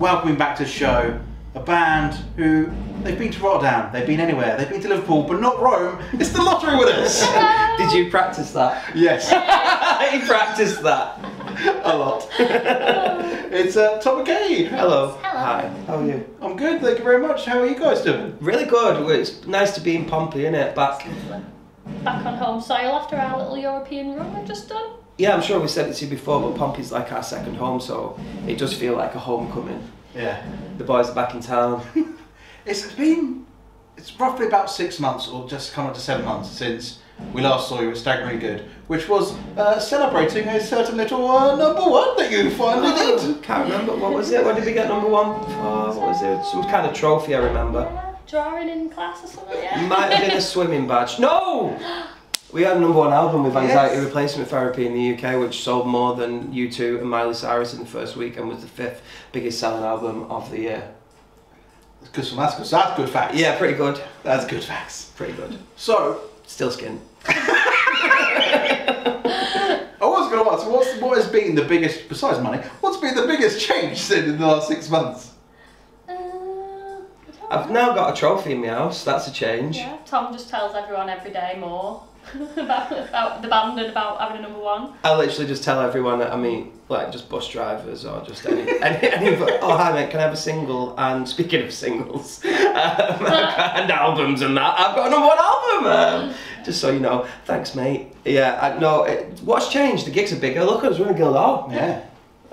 welcoming back to the show a band who they've been to Rotterdam, they've been anywhere, they've been to Liverpool, but not Rome. It's the Lottery Winners. Did you practice that? Yes. He practiced that. A lot. It's Tom and Kay. Hello. Hello. Hi. How are you? I'm good, thank you very much. How are you guys doing? Really good. It's nice to be in Pompey, isn't it? Back on home soil after our little European run we've just done. Yeah, I'm sure we said it to you before, but Pompey's like our second home, so it does feel like a homecoming. Yeah. The boys are back in town. It's roughly about 6 months, or just come up to 7 months, since we last saw you at Staggering Good, which was celebrating a certain little #1 that you finally did. Can't remember, what was it? What did we get #1 for? What was it? Some kind of trophy, I remember. Yeah, drawing in class or something, yeah. Might have been a swimming badge. No! We had a #1 album with Anxiety Yes. Replacement Therapy in the UK, which sold more than U2 and Miley Cyrus in the first week and was the 5th biggest selling album of the year. That's good facts. Yeah, pretty good. That's good facts. Pretty good. So, Still skin. I was going to ask, what has been the biggest, besides money, what's been the biggest change in the last 6 months? I've now got a trophy in my house, that's a change. Yeah, Tom just tells everyone every day more about the band and about having a #1. I literally just tell everyone that I meet, like just bus drivers or just any oh hi mate, can I have a single? And speaking of singles, and albums and that, I've got a #1 album! Just so you know, thanks mate. Yeah, what's changed? The gigs are bigger, look at us, we're in Galore. Yeah.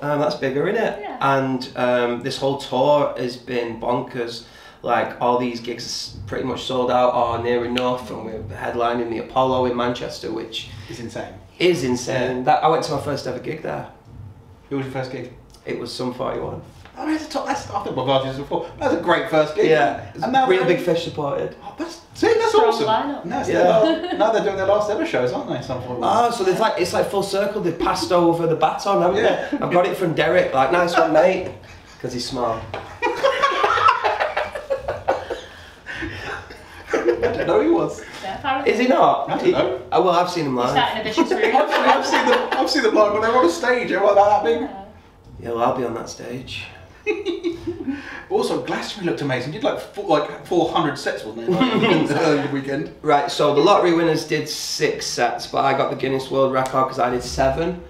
That's bigger, innit? Yeah. And this whole tour has been bonkers. Like all these gigs are pretty much sold out or near enough, and we're headlining the Apollo in Manchester, which It's insane. is insane. I went to my first ever gig there. Who was your first gig? It was Sum 41. I mean, I think we've argued this before. That's a great first gig. Yeah, And now Real Big Fish supported. Oh, that's Strong awesome. lineup. No, Yeah. now they're doing their last ever shows, aren't they? Some point. Oh, so it's like full circle. They've passed over the baton, haven't Yeah. they? I've got it from Derek. Like, nice one, mate, because he's smart. I didn't know he was. Yeah, apparently. Is he not? I don't know. Well, I've seen him He's live. sat in a vicious room. I've seen the bloke when they were on a stage. They're like that big. Yeah. Yeah, well, I'll be on that stage. Also, Glastonbury looked amazing. You did like 400 sets, wasn't it? Like, the weekend. Right, so the Lottery Winners did 6 sets, but I got the Guinness World Record because I did 7.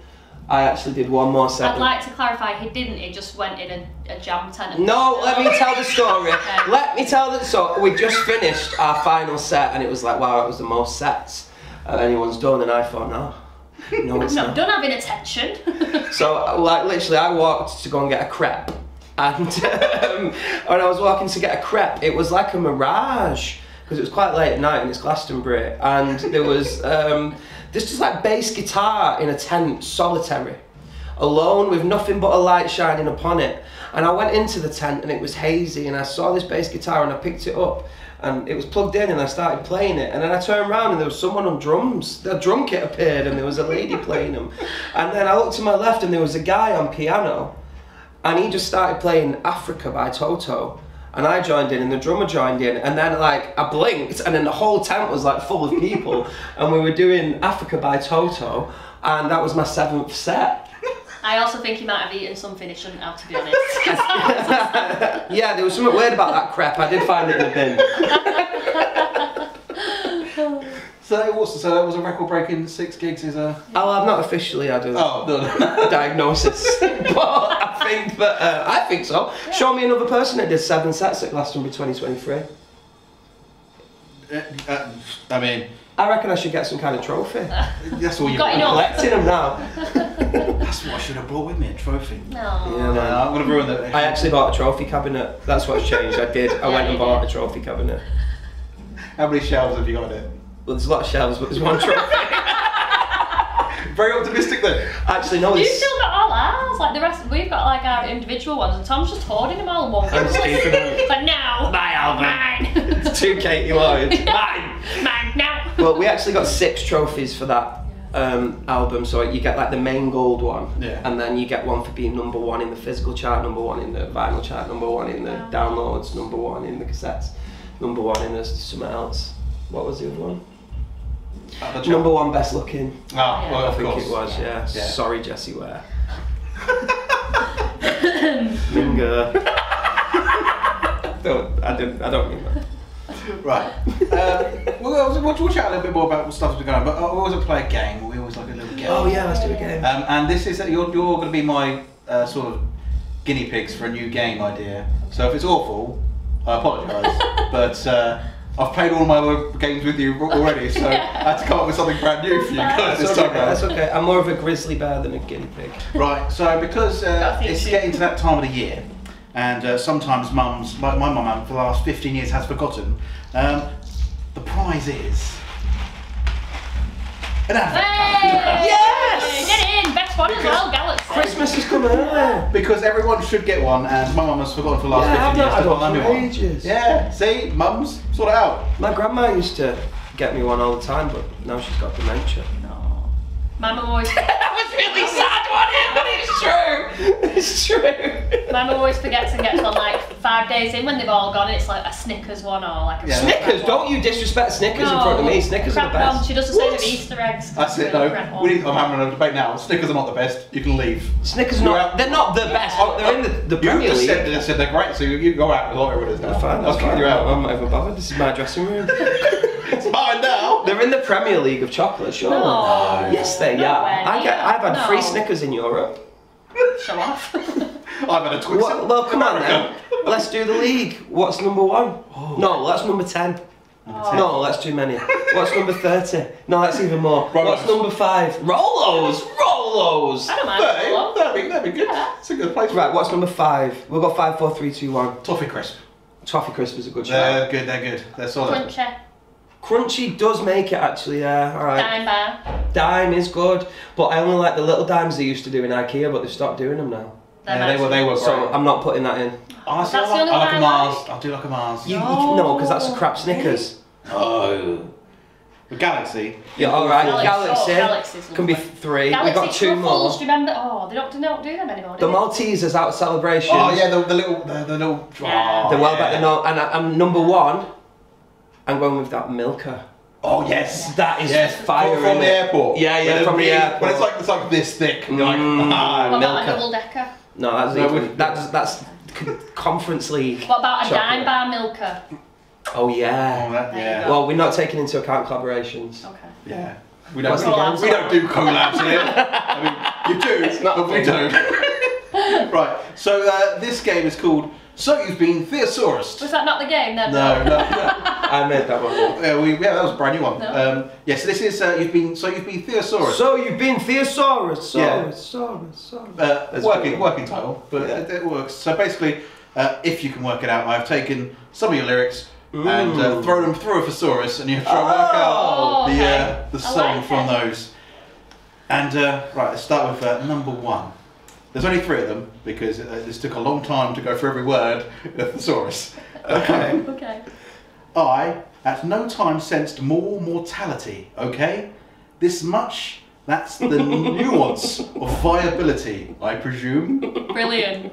I actually did 1 more set. I'd like to clarify, he didn't, he just went in a jam tent. And No, let me tell the story. Okay. Let me tell the story. We just finished our final set and it was like, wow, it was the most sets anyone's done, and I thought, no, it's No, not. don't have inattention. So, like, literally, I walked to go and get a crepe, and when I was walking to get a crepe, it was like a mirage, because it was quite late at night and it's Glastonbury, and there was this just like bass guitar in a tent, solitary, alone with nothing but a light shining upon it. And I went into the tent and it was hazy, and I saw this bass guitar and I picked it up and it was plugged in and I started playing it, and then I turned around and there was someone on drums. The drum kit appeared and there was a lady playing them, and then I looked to my left and there was a guy on piano and he just started playing Africa by Toto, and I joined in and the drummer joined in, and then like I blinked and then the whole tent was like full of people and we were doing Africa by Toto, and that was my 7th set. I also think he might have eaten something he shouldn't have, to be honest. Yeah, there was something weird about that crepe. I did find it in the bin. So that was a record-breaking 6 gigs. Is a. Oh, I've not officially had a diagnosis, but I think so. Yeah. Show me another person that did 7 sets at Glastonbury 2023. I mean, I reckon I should get some kind of trophy. that's all you've got enough. Collecting them now. That's what I should have brought with me, a trophy. No. Yeah, man. I'm going to ruin that. I actually bought a trophy cabinet. That's what's changed. I did. I went and bought a trophy cabinet. How many shelves have you got in it? Well, there's a lot of shelves, but there's 1 trophy. Very optimistic then. Actually, no. You've still got all ours, like the rest. We've got like our individual ones, and Tom's just hoarding them all in one. I'm just keeping them. But now, My album. mine. It's 2 Katie Lloyd. Mine now. Well, we actually got 6 trophies for that album. So you get like the main gold one, Yeah. and then you get one for being #1 in the physical chart, #1 in the vinyl chart, #1 in the downloads, #1 in the cassettes, #1 in the something else. What was the other one? #1 best looking. Oh, well, I of think course. it was. Yeah. Yeah. Sorry, Jessie Ware. Minga. I don't mean that. Right. We'll chat a little bit more about stuff that's going on, but I always like to play a game. We always like a little game. Oh yeah, let's do a game. And this is you're going to be my sort of guinea pigs for a new game idea. So if it's awful, I apologise. But I've played all my other games with you already, so I had to come up with something brand new for you guys this time around. That's okay. I'm more of a grizzly bear than a guinea pig. Right. So because it's getting to that time of the year. And sometimes mums, like my mum for the last 15 years has forgotten, the prize is an advent calendar. Yes! Get it in! Best one as well, Galaxy. Christmas has come earlier. Because everyone should get one, and my mum has forgotten for the last 15 years. I've to not buy had me one for one. ages. Yeah, see, mums, sort it out. My grandma used to get me one all the time, but now she's got dementia. No. My mum always... That was really sad, wasn't it? But it's true. It's true. My mum always forgets and gets one like 5 days in when they've all gone, and it's like a Snickers one or like a Snickers, don't you disrespect Snickers in front of me. Snickers are the best. One. She does the same with Easter eggs. That's it, no. I'm having a debate now. Snickers are not the best. You can leave. Snickers are not. They're not the best. But they're in the Premier League. You just said they're great, so you go out with whatever it is now. Fine, I'll kick you out. I'm not even bothered. This is my dressing room. It's mine now. They're in the Premier League of chocolate, sure. No. Yes, they are. I've had free Snickers in Europe. Show off. I've had a Twix. Well, come on then. Let's do the league. What's number 1? Oh. No, that's number 10. No, that's too many. What's number 30? No, that's even more. What's number 5? Rolos! Rolos! I don't mind. That'd be good. It's a good place. Right, what's number 5? We'll go 5, 4, 3, 2, 1. Toffee crisp. Toffee crisp is a good They're shout. good, they're good. They're solid. Crunchy. Crunchy does make it actually, yeah, alright. Dime bar. Dime is good, but I only like the little dimes they used to do in IKEA, but they've stopped doing them now. Yeah, they were So great. I'm not putting that in. Honestly, That's the I only like one a I Mars. like. I'll do like a Mars. No, because that's a crap Snickers. Oh. The Galaxy. Yeah, alright, Galaxy. Galaxy can be 3. Galaxy We've got 2 more. Truffles, do you remember? Oh, they don't do them anymore, do The they? Maltesers out of Celebration. Oh yeah, the little. Yeah. They're well better known. And I'm number 1. I'm going with that Milka. Oh yes, That is fire. From the airport. Yeah, from the airport. When it's like this thick. You're like, What about a Milka. double decker? No, that's Conference League. What about a chocolate. dime bar Milka? Oh yeah. Oh, that, There yeah. you go. Well, we're not taking into account collaborations. Okay. Yeah. We What's the don't. game? We don't do collabs here. I mean, you do, not but we fun. don't. Right. So this game is called So You've Been Thesaurus'd. Was that not the game then? No. I made that one. Yeah, that was a brand new one. No. Yes, this is you've been Thesaurus. So you've been Thesaurus. Yeah. Saurus. Working title, but it works. So basically, if you can work it out, I've taken some of your lyrics and thrown them through a thesaurus, and you have to try and work out the I song like from it. those. And right, let's start with number 1. There's only 3 of them because this took a long time to go through every word in a thesaurus. Okay. Okay. I, at no time sensed more mortality, okay? This much, that's the nuance of viability, I presume. Brilliant.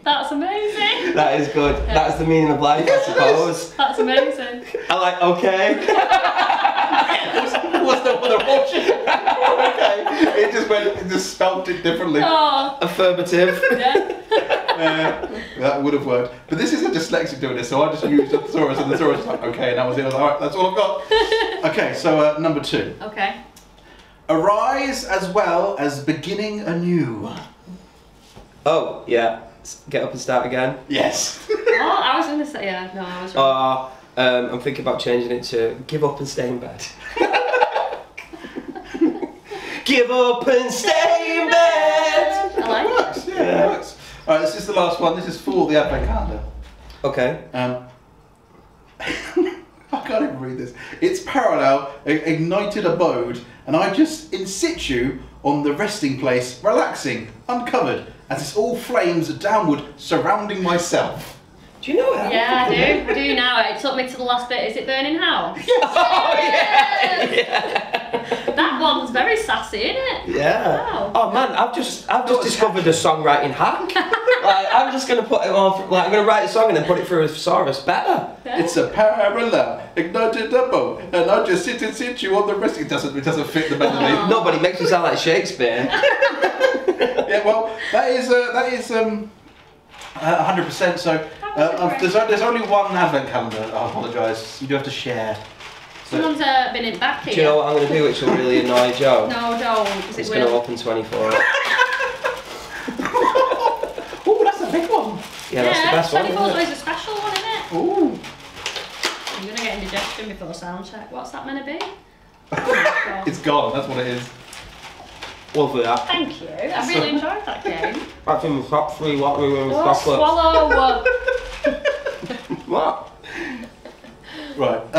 That's amazing. That is good. Yeah. That's the meaning of life, I suppose. That's amazing. I like, okay. What's the bullshit? Okay. It just spelt it differently. Oh, Affirmative. yeah. That would have worked. But this is a dyslexic doing this, so I just used a thesaurus, and the thesaurus was like, okay, and that was it. I was like, alright, that's all I've got. Okay, so number 2. Okay. Arise as well as beginning anew. Oh, yeah. Get up and start again. Yes. Oh, I was going to say, yeah, no, I was wrong. I'm thinking about changing it to give up and stay in bed. Give up and stay in bed. I like it. Works, yeah, it works. Alright, this is the last one. This is for the Advent calendar. Okay. I can't even read this. It's parallel, ignited abode, and I just in situ on the resting place, relaxing, uncovered, as it's all flames downward surrounding myself. Do you know that? Yeah, I do now. It took me to the last bit. Is it Burning House? Oh, yeah. That one's very sassy, isn't it? Yeah. Wow. Oh man, I've just discovered a songwriting hack. Like I'm just gonna put it on. Like I'm gonna write a song and then put it through a thesaurus. Better. Yeah. It's a parallel, ignited abode, and I just sit in situ on the resting. It doesn't fit the melody. No, but it makes me sound like Shakespeare. Yeah, well, that is 100%. So There's only one advent calendar. I apologise. You do have to share. Someone's been in back here. Do you know what I'm going to do which will really annoy Joe? No, don't. It's going to open 24. Oh, that's a big one. Yeah, that's the best one. 24 is always a special one, isn't it? Ooh. I'm going to get indigestion before sound check. What's that meant to be? Oh, It's gone, that's what it is. Lovely that. thank you. I really enjoyed that game. That's in the top 3 what we were in Oh, swallow. What? Right,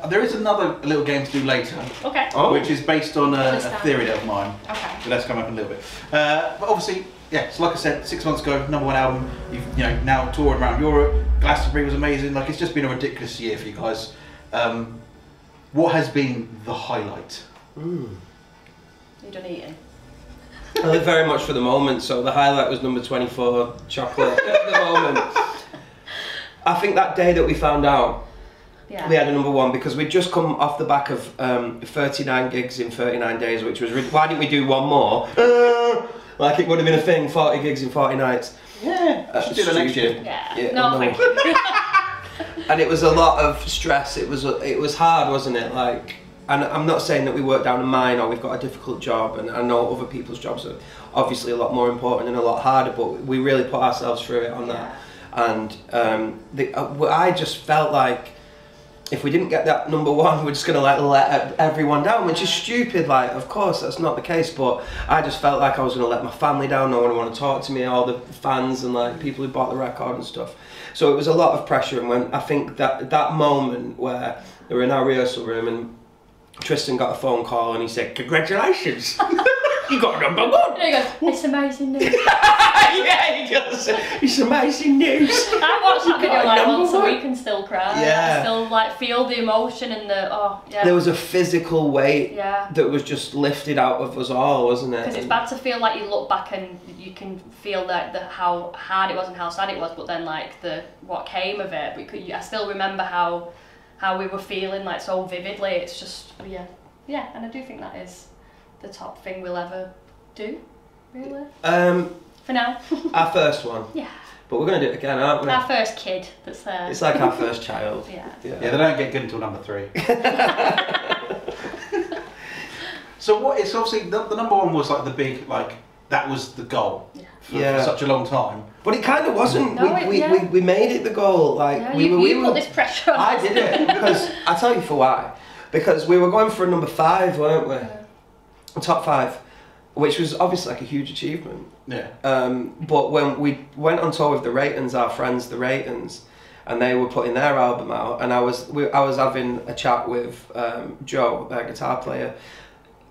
there is another little game to do later, Okay. Oh. which is based on a theory of mine. Okay. So let's come up a little bit. But obviously, yeah, so like I said, 6 months ago, #1 album, you've now toured around Europe, Glastonbury was amazing, like it's just been a ridiculous year for you guys. What has been the highlight? You done eating? I live very much for the moment, so the highlight was number 24, chocolate at the moment. I think that day that we found out Yeah. we had a #1 because we'd just come off the back of 39 gigs in 39 days, which was why didn't we do one more? Like it would have been a thing, 40 gigs in 40 nights. Yeah, should do that next year. Yeah. No, no. thank you. And it was a lot of stress. It was hard, wasn't it? Like, and I'm not saying that we work down a mine or we've got a difficult job, and I know other people's jobs are obviously a lot more important and a lot harder, but we really put ourselves through it on that. And I just felt like if we didn't get that #1, we're just gonna like let everyone down, which is stupid. Like, of course that's not the case, but I just felt like I was gonna let my family down. No one would want to talk to me, all the fans and like people who bought the record and stuff. So it was a lot of pressure. And when I think that moment where we were in our rehearsal room and Tristan got a phone call and he said, "Congratulations, you got #1." There you go. It's amazing news. Yeah, he does. It's amazing news. I watch that video like once a #1. week and still cry. Yeah. I still like feel the emotion and There was a physical weight Yeah. that was just lifted out of us all, wasn't it? Because it's bad to feel like you look back and you can feel that how hard it was and how sad it was, but then like what came of it. I still remember how we were feeling like so vividly. It's just yeah, and I do think that is the top thing we'll ever do, really. For now. Our first one. Yeah. But we're gonna do it again, aren't we? Our first kid that's there. It's like our first child. Yeah. Yeah, they don't get good until #3. So it's obviously the #1 was like the big, like that was the goal for such a long time. But it kind of wasn't. No, we made it the goal. Like Yeah, we you were. put this pressure on I us. did it because I tell you for why. Because we were going for a #5, weren't we? Top 5, which was obviously like a huge achievement. Yeah. But when we went on tour with the Ratons, our friends, the Ratons, and they were putting their album out, and I was having a chat with Joe, their guitar player,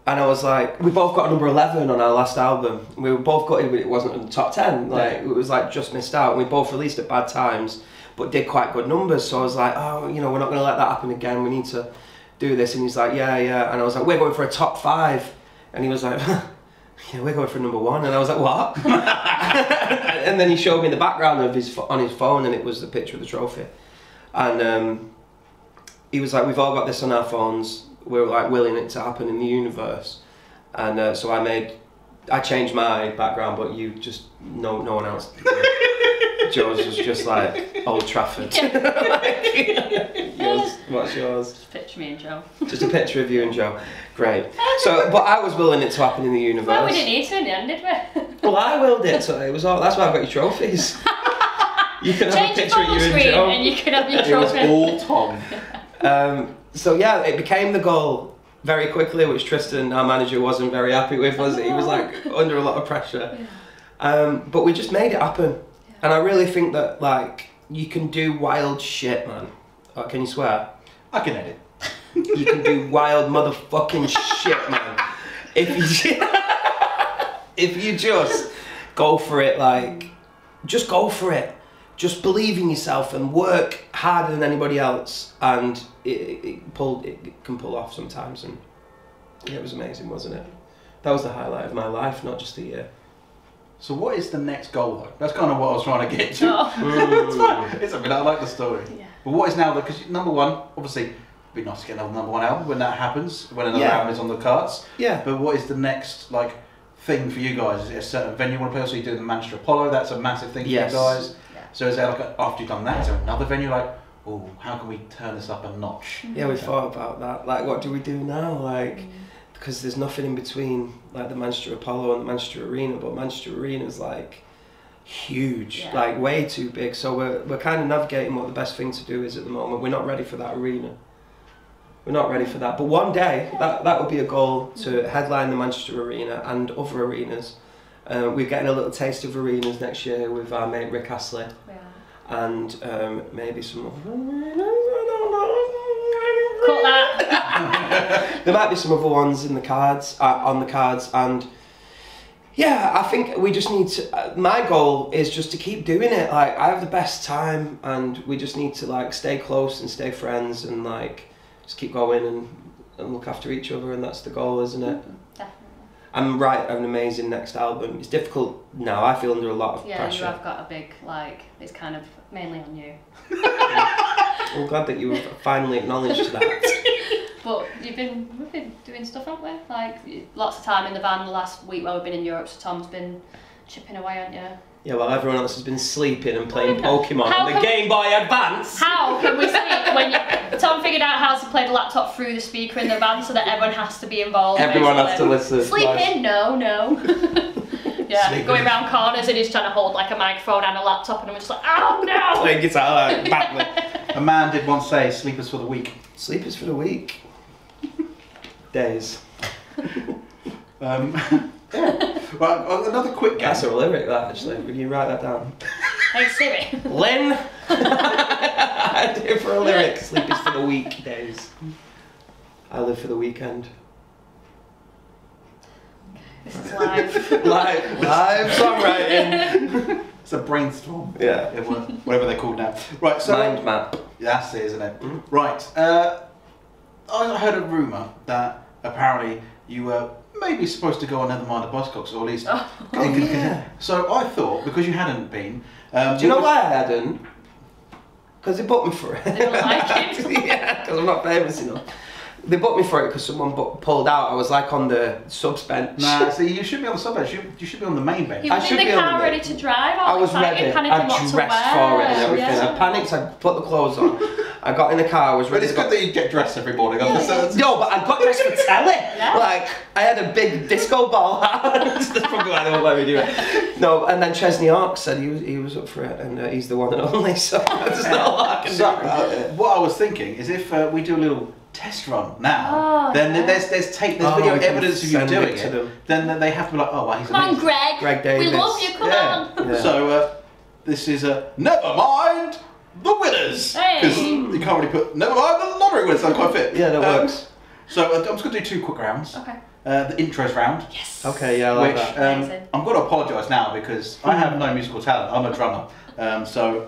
and I was like, we both got a #11 on our last album. We were both gutted, but it wasn't in the top 10. Like it was like just missed out. We both released at bad times, but did quite good numbers. So I was like, oh, we're not gonna let that happen again. We need to do this. And he's like, yeah. And I was like, we're going for a top 5. And he was like, yeah, we're going for #1. And I was like, what? And then he showed me the background of on his phone, and it was the picture of the trophy. And he was like, we've all got this on our phones. We're like willing it to happen in the universe. And so I changed my background, but you just, no one else did. Joe's was just like Old Trafford. What's yours? Just picture me and Joe. Just a picture of you and Joe. Great. So, but I was willing it to happen in the universe. Well, we didn't need to in the end, did we? Well, I willed it, so it was all. That's why I got your trophies. You can have Change a your picture of phone you and screen Joe. and you can have your It was trophy. all Tom. So yeah, it became the goal very quickly, which Tristan, our manager, wasn't very happy with. He was like under a lot of pressure. But we just made it happen, and I really think that like you can do wild shit, man. Can you swear? I can edit. You can do wild motherfucking shit, man. If you just go for it, like, just go for it. Just believe in yourself and work harder than anybody else, and it can pull off sometimes. And yeah, it was amazing, wasn't it? That was the highlight of my life, not just the year. So what is the next goal though? That's kind of what I was trying to get to. Oh. It's fine. It's, I mean, I like the story. Yeah. But what is now, because #1, obviously, it'd be nice to get another #1 album when that happens, when another album is on the cards. Yeah. But what is the next, like, thing for you guys? Is it a certain venue you want to play? Also, you do the Manchester Apollo, that's a massive thing for Yes. you guys. So is there like after you've done that, is there another venue like, oh, how can we turn this up a notch? Yeah, we thought about that. Like, what do we do now? Like, because there's nothing in between, like the Manchester Apollo and the Manchester Arena, but Manchester Arena's like huge, like way too big. So we're kind of navigating what the best thing to do is at the moment. We're not ready for that arena. We're not ready for that. But one day, that would be a goal, to headline the Manchester Arena and other arenas. We're getting a little taste of arenas next year with our mate Rick Astley. And maybe some other arenas, I don't know. Cut that. There might be some other ones in the cards, on the cards, and yeah, I think we just need to. My goal is just to keep doing it. Like, I have the best time, and we just need to like stay close and stay friends, and like just keep going and look after each other, and that's the goal, isn't it? Definitely. I'm writing an amazing next album. It's difficult now. I feel under a lot of pressure. Yeah, you have got a big, like, it's kind of mainly on you. I'm glad that you finally acknowledged that. But we've been doing stuff, haven't we? Like, lots of time in the van the last week while we've been in Europe, so Tom's been chipping away, haven't you? Yeah, well, everyone else has been sleeping and playing How Pokemon on the Game Boy Advance. How can we sleep when Tom figured out how to play the laptop through the speaker in the van so that everyone has to be involved? Everyone has to listen. Sleeping? No. Yeah, Sleeping. going around corners and he's trying to hold like a microphone and a laptop, and I'm just like, oh no! Playing guitar like badly. A man did once say, sleepers for the weak. Sleepers for the week. Days. Well, another quick game. That's a lyric, that actually. Will you write that down? Hey Siri. Lynn! I do it for a lyric. Sleepers for the week. Days. I live for the weekend. This is live. Live songwriting. It's a brainstorm. Yeah. Whatever they're called now. Right, so... Mind map. That's it, isn't it? Right. I heard a rumour that apparently you were maybe supposed to go on Nevermind the Buzzcocks, or at least... yeah. So I thought, because you hadn't been... Do you know why I hadn't? Because they booked me for it. They don't like it. Yeah, because I'm not famous enough. They booked me for it because someone pulled out. I was like on the subs bench. Nah, see, you should be on the sub bench. You should be on the main bench. He I was should in be the on car the ready bench. to drive. I was excited, ready. panicking I what to dressed wear. for it and everything. Yeah. I panicked. I put the clothes on. I got in the car. I was But ready. it's to good go. that you get dressed every morning. No, but I got dressed for telly. Yeah. Like, I had a big disco ball hat. That's probably why they won't let me do it. No, and then Chesney Hawkes said he was up for it, and he's the one and only, so there's not a lot I can do about it. What I was thinking is if we do a little test run now, Oh, then yeah. there's video we can evidence of you send doing it to them. then they have to be like, oh, well, he's Come on, amazing. Greg. Greg Davis. We love you. Come on. Yeah. So this is never mind the winners, Hey. because you can't really put never mind the lottery winners. That quite fit. Yeah, that works. So I'm just going to do 2 quick rounds. Okay. The intros round, Yes. Okay, yeah, I like which that. Amazing. I'm going to apologise now because I have no musical talent. I'm a drummer, so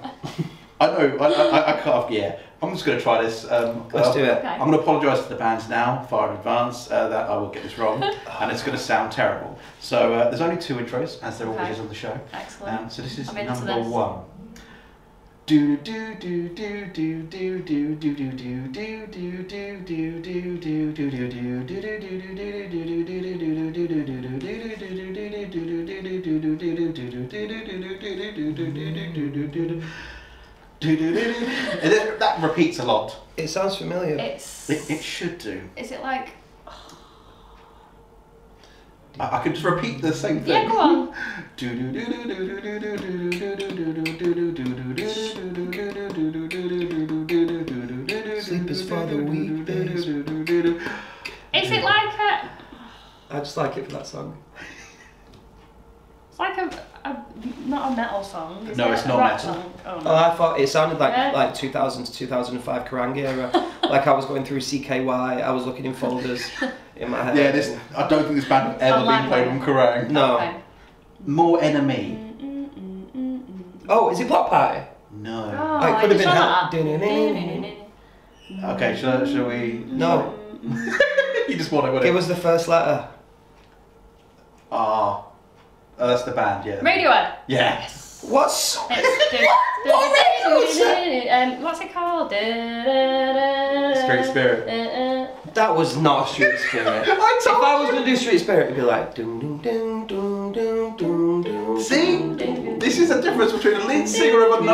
I know I can't. Yeah, I'm just going to try this. Let's do it. Okay. I'm going to apologise to the bands now, far in advance, that I will get this wrong, and it's going to sound terrible. So there's only 2 intros, as there always is on the show. Excellent. So this is I'm into number this. 1. Do do do do do do do do do do do do do do do do that repeats a lot. It sounds familiar. It should do. Is it like? I could just repeat the same thing. Yeah, go on. Sleepers for the weak days. Is it like a? I just like it for that song. It's like a not a metal song. Is No, it? it's A not rock metal. Song? Oh, Oh, no. I thought it sounded like Yeah. like 2000 to 2005 Kerrang era. Like I was going through CKY. I was looking in folders in my head. Yeah, I don't think this band have ever Online been played on Kerrang. No. Okay. More Enemy. Oh, is it Block Party? No. Oh, it could have you been saw that? Okay, shall we? No. You just want to Give us the first letter. Ah. Oh, that's the band, yeah. Radiohead. Yeah. What's What's it called? Street Spirit. that? Was not Street Spirit. If I was gonna do Street Spirit, it'd be like dum dum dum dum dum dum dum. See? This is the difference between a lead singer of a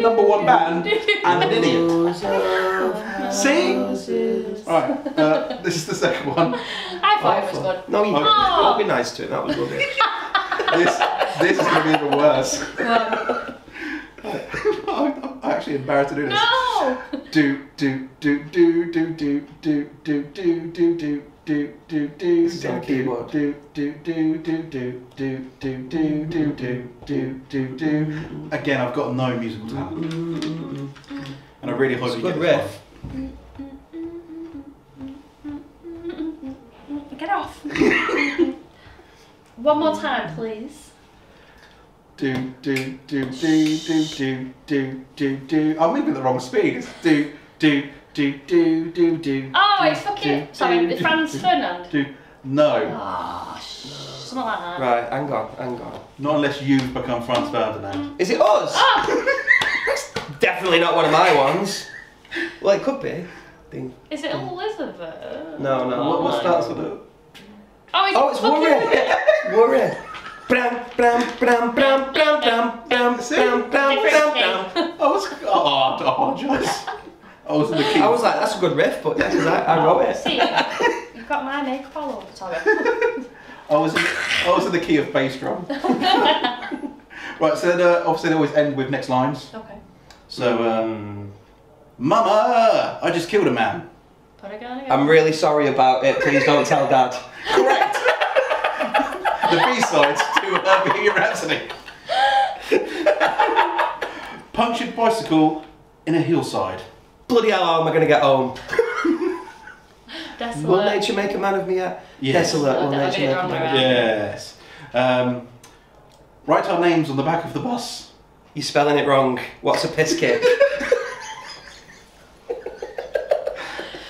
number one band and an idiot. See? Right, this is the second one. I thought it was good. No, you don't be nice to it. That was rubbish. This is going to be even worse. Well, I'm actually embarrassed to do this. no! This is on the keyboard. Again, I've got no musical talent, and I really hope you get Good this riff. Get off. One more time, please. I'm moving at the wrong speed. It's Oh, it's fucking. Sorry, it's Franz Ferdinand. No, Oh, something like that. Right, hang on. not unless you've become Franz Ferdinand. Is it us? Oh! That's definitely not one of my ones. Well, it could be. Ding. Is it Elizabeth? No. What starts with it? Oh, It's Worry. Worry. Bram, bram, bram, bram, bram, bram, bram, bram, bram, bram, bram. I apologise. I was in the key. I was like, that's a good riff, but yeah, 'cause I wrote it. See, you've got my makeup all over. Sorry. I was in the key of bass drum. Right, so then, obviously they always end with next lines. Okay. So, Mama, I just killed a man. Put it again. I'm really sorry about it. Please don't tell Dad. Correct. The B-sides to Bohemian Rhapsody. Punctured bicycle in a hillside. Bloody hell, how am I going to get home? Desolate. Will nature make a man of me yet? Yes. Desolate, will I nature did it make a wrong man of way me yet? around. Yes. Write our names on the back of the bus. You're spelling it wrong. What's a piss kick?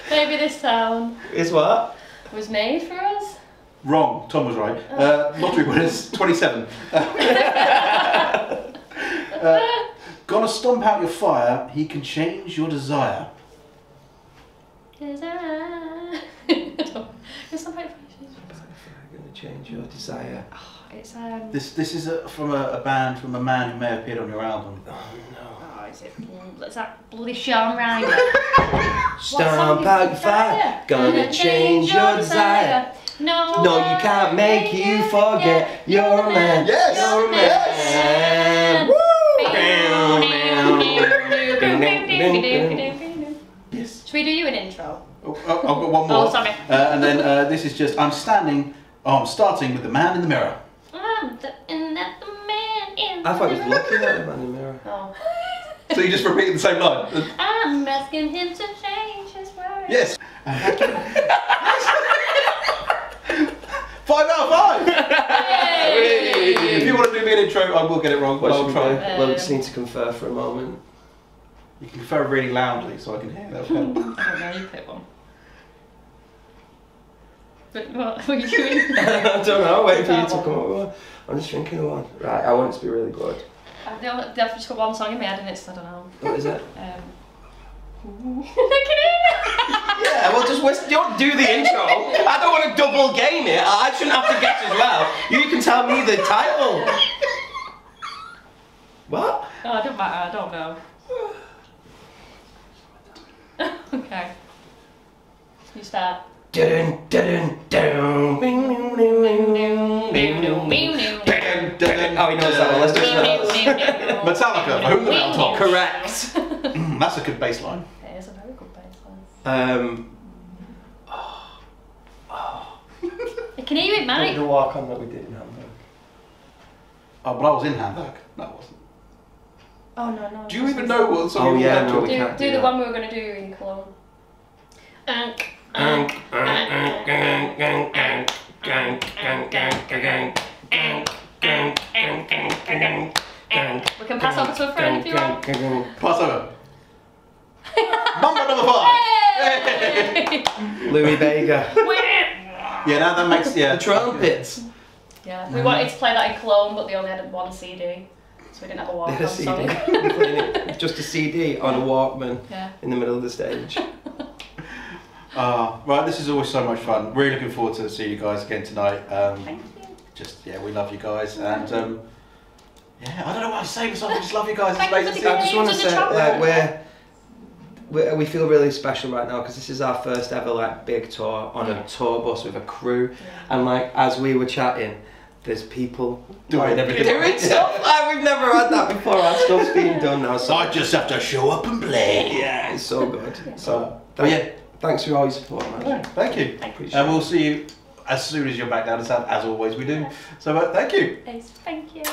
Maybe this town Is what? was made for us. Wrong. Tom was right. Lottery winners, 27. Gonna stomp out your fire. He can change your desire. It's not very I'm going to change your desire. It's This is from a band from a man who may have appeared on your album. Oh no. Oh, is that bloody Sean Ryder? Stomp out your fire, gonna change your desire. No, No, you can't make you forget you're a man. Yes! You're a man. Yes. Should we do you an intro? Oh, I've got one more. Oh, sorry. And then this is just, I'm starting with the man in the mirror. I'm looking at the man in I thought the he was mirror. looking at the man in the mirror. Oh. So you just repeated the same line? I'm asking him to change his words. Yes. 5 out of 5! Yay! If you want to do me an intro, I will get it wrong, but What I'll should we do? try. Well, we just need to confer for a moment. You can confer really loudly so I can hear that. I don't know, you pick one. But what were you doing? I don't know, waiting for you to come up with one. I'm just thinking of one. Right, I want it to be really good. I've just got one song in my head and it's, I don't know. What is it? I can hear Yeah, well, don't do the intro. I don't want to double game it. I shouldn't have to guess as well. You can tell me the title. What? Oh, it don't matter, I don't know. Okay. You start. Dun, dun, dun, dun. Oh, he knows that one. Let's do that. Metallica, for whom the bell tolls. Correct. That's a good bass line. It is a very good bass line. I can hear you in mine. The walk on that we did in Hamburg. Oh, but I was in Hamburg. No, I wasn't. Oh no, no. Do you even know what song Oh, you yeah, were no, to? we can't Do do the that. one we were going to do in Cologne. We can pass over to a friend if you want. Pass over. Number 5. Hey! Louis Vega. Yeah, now that makes, yeah. The trumpets. Yeah, we wanted to play that in Cologne, but they only had one CD, so we didn't have a They walk-on had a CD. song. Playing it, just a CD on a Walkman Yeah. in the middle of the stage. Right, this is always so much fun. Really looking forward to see you guys again tonight. Thank you. Just, yeah, we love you guys. And Yeah, I don't know what to say myself. I just love you guys. Thank It's you amazing for to the see I just want to Games and say, the like, we feel really special right now because this is our first ever like big tour on a tour bus with a crew, and like as we were chatting, there's people Doing everything. doing stuff like we've never had that before. Our stuff's being done now, so I just have to show up and play. yeah, it's so good. So Well, yeah. thanks for all your support, man. No, thank you. Appreciate And we'll see you as soon as you're back down to South, as always we do. So thank you. Thank you.